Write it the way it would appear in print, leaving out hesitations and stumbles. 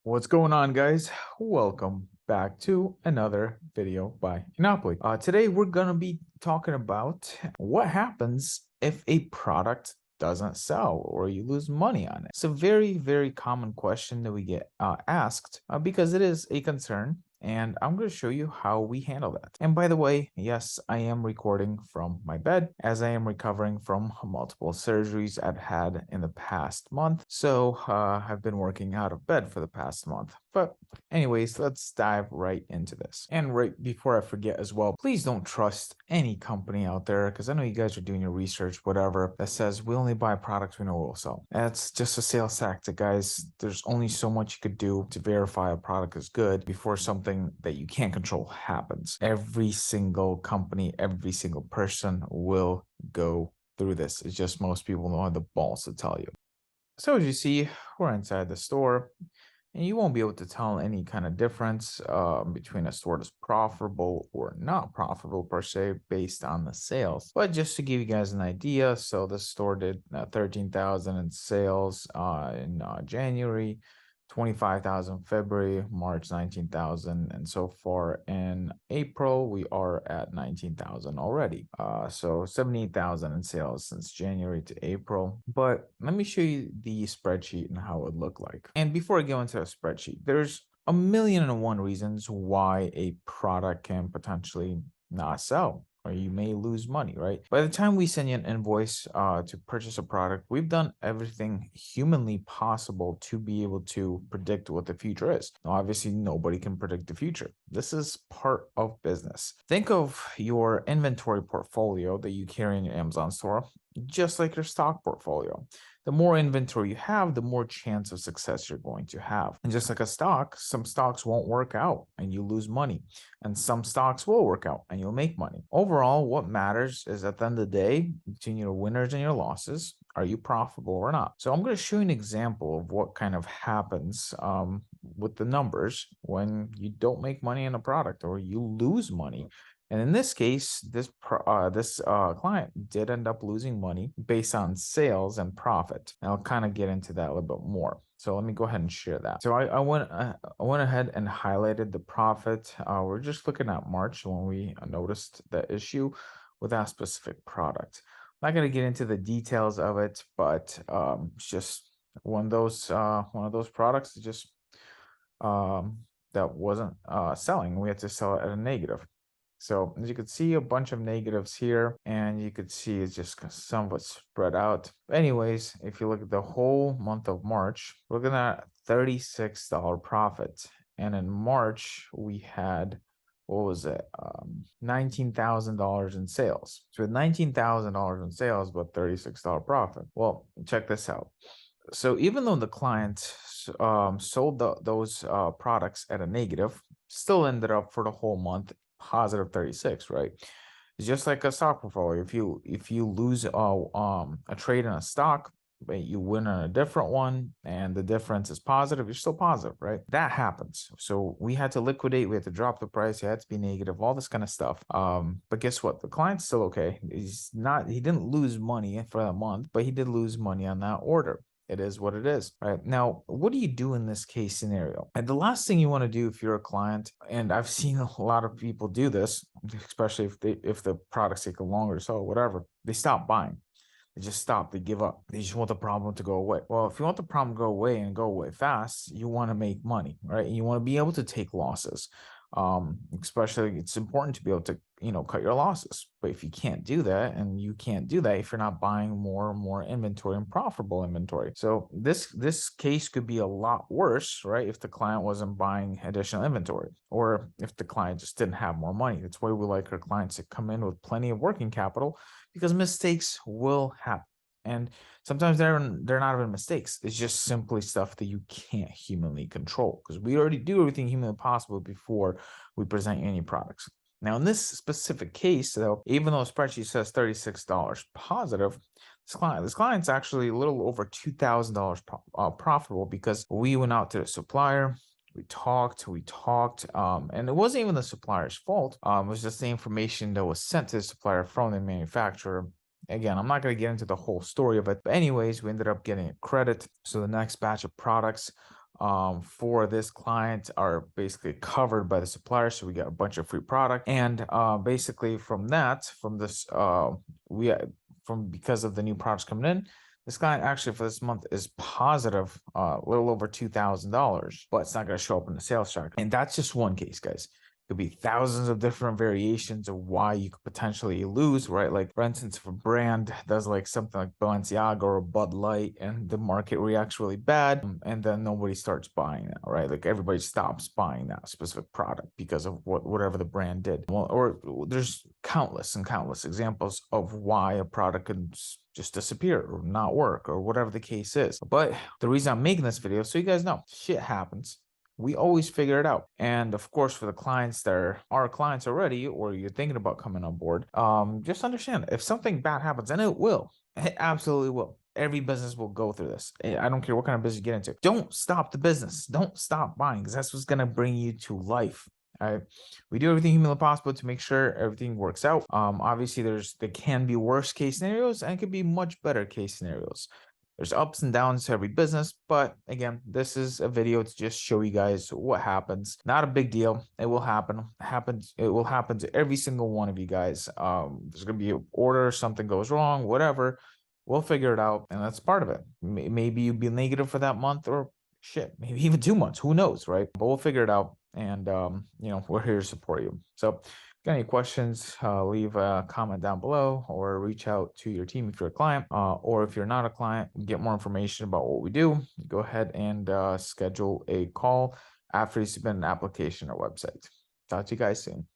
What's going on, guys? Welcome back to another video by Enopoly. Today we're gonna be talking about what happens if a product doesn't sell or you lose money on it. It's a very common question that we get asked because it is a concern, and I'm going to show you how we handle that. And by the way, yes, I am recording from my bed as I am recovering from multiple surgeries I've had in the past month. So I've been working out of bed for the past month. But anyways, let's dive right into this. And right before I forget as well, please don't trust any company out there, because I know you guys are doing your research, whatever, that says we only buy products we know will sell. That's just a sales tactic, guys. There's only so much you could do to verify a product is good before something that you can't control happens. Every single company, every single person will go through this. It's just most people don't have the balls to tell you. So as you see, we're inside the store, and you won't be able to tell any kind of difference between a store that's profitable or not profitable per se based on the sales. But just to give you guys an idea, so the store did 13,000 in sales in January, 25,000 February, March 19,000, and so far in April we are at 19,000 already. So 78,000 in sales since January to April. But let me show you the spreadsheet and how it would look like. And before I go into a spreadsheet, there's a million and one reasons why a product can potentially not sell, or you may lose money, right? By the time we send you an invoice to purchase a product, we've done everything humanly possible to be able to predict what the future is. Now, obviously, nobody can predict the future. This is part of business. Think of your inventory portfolio that you carry in your Amazon store, just like your stock portfolio. The more inventory you have, the more chance of success you're going to have. And just like a stock, some stocks won't work out and you lose money, and some stocks will work out and you'll make money. Overall, what matters is at the end of the day, between your winners and your losses, are you profitable or not? So I'm going to show you an example of what kind of happens with the numbers when you don't make money in a product or you lose money. And in this case, this client did end up losing money based on sales and profit. And I'll kind of get into that a little bit more. So let me go ahead and share that. So I went ahead and highlighted the profit. We're just looking at March when we noticed the issue with that specific product. I'm not going to get into the details of it, but it's just one of those products that just that wasn't selling. We had to sell it at a negative. So as you can see, a bunch of negatives here, and you could see it's just somewhat spread out. Anyways, if you look at the whole month of March, we're looking at $36 profit. And in March, we had, what was it? $19,000 in sales. So with $19,000 in sales, but $36 profit. Well, check this out. So even though the client sold those products at a negative, still ended up for the whole month positive 36, right? It's just like a stock portfolio. If you lose a trade in a stock, but you win on a different one and the difference is positive, you're still positive, right? That happens. So we had to liquidate, we had to drop the price, it had to be negative, all this kind of stuff. But guess what? The client's still okay. He didn't lose money for the month, but he did lose money on that order. It is what it is, right? Now, what do you do in this case scenario? And the last thing you want to do if you're a client, and I've seen a lot of people do this, especially if the products take longer to sell, whatever, they stop buying. They just stop. They give up. They just want the problem to go away. Well, if you want the problem to go away and go away fast, you want to make money, right? And you want to be able to take losses. Especially it's important to be able to cut your losses. But if you can't do that, and you can't do that if you're not buying more and more inventory and profitable inventory. So this case could be a lot worse, right? If the client wasn't buying additional inventory, or if the client just didn't have more money. That's why we like our clients to come in with plenty of working capital, because mistakes will happen. And sometimes they're not even mistakes. It's just simply stuff that you can't humanly control, because we already do everything humanly possible before we present you any products. Now, in this specific case, though, even though the spreadsheet says $36 positive, this client's actually a little over $2,000 profitable, because we went out to the supplier. We talked, and it wasn't even the supplier's fault. It was just the information that was sent to the supplier from the manufacturer. Again, I'm not going to get into the whole story of it, but anyways, we ended up getting a credit. So the next batch of products for this client are basically covered by the supplier. So we get a bunch of free product. And basically from that, from this, because of the new products coming in, this client actually for this month is positive, a little over $2,000, but it's not going to show up in the sales tracker. And that's just one case, guys. Could be thousands of different variations of why you could potentially lose, right? Like, for instance, if a brand does like something like Balenciaga or Bud Light and the market reacts really bad, and then nobody starts buying that, right? Like everybody stops buying that specific product because of whatever the brand did. Well, or there's countless and countless examples of why a product could just disappear or not work or whatever the case is. But the reason I'm making this video, so you guys know, shit happens. We always figure it out. And of course, for the clients that are our clients already, or you're thinking about coming on board, just understand if something bad happens, and it absolutely will. Every business will go through this. I don't care what kind of business you get into. Don't stop the business. Don't stop buying, because that's what's going to bring you to life. All right. We do everything humanly possible to make sure everything works out. Obviously, there can be worst case scenarios and it could be much better case scenarios. There's ups and downs to every business, but again, this is a video to just show you guys what happens. Not a big deal. It will happen. It will happen to every single one of you guys. There's gonna be an order, something goes wrong, whatever. We'll figure it out, and that's part of it. Maybe you'll be negative for that month, or shit, maybe even 2 months. Who knows, right? But we'll figure it out, and we're here to support you. So got any questions, leave a comment down below or reach out to your team if you're a client, or if you're not a client, get more information about what we do. Go ahead and schedule a call after you submit an application or website. Talk to you guys soon.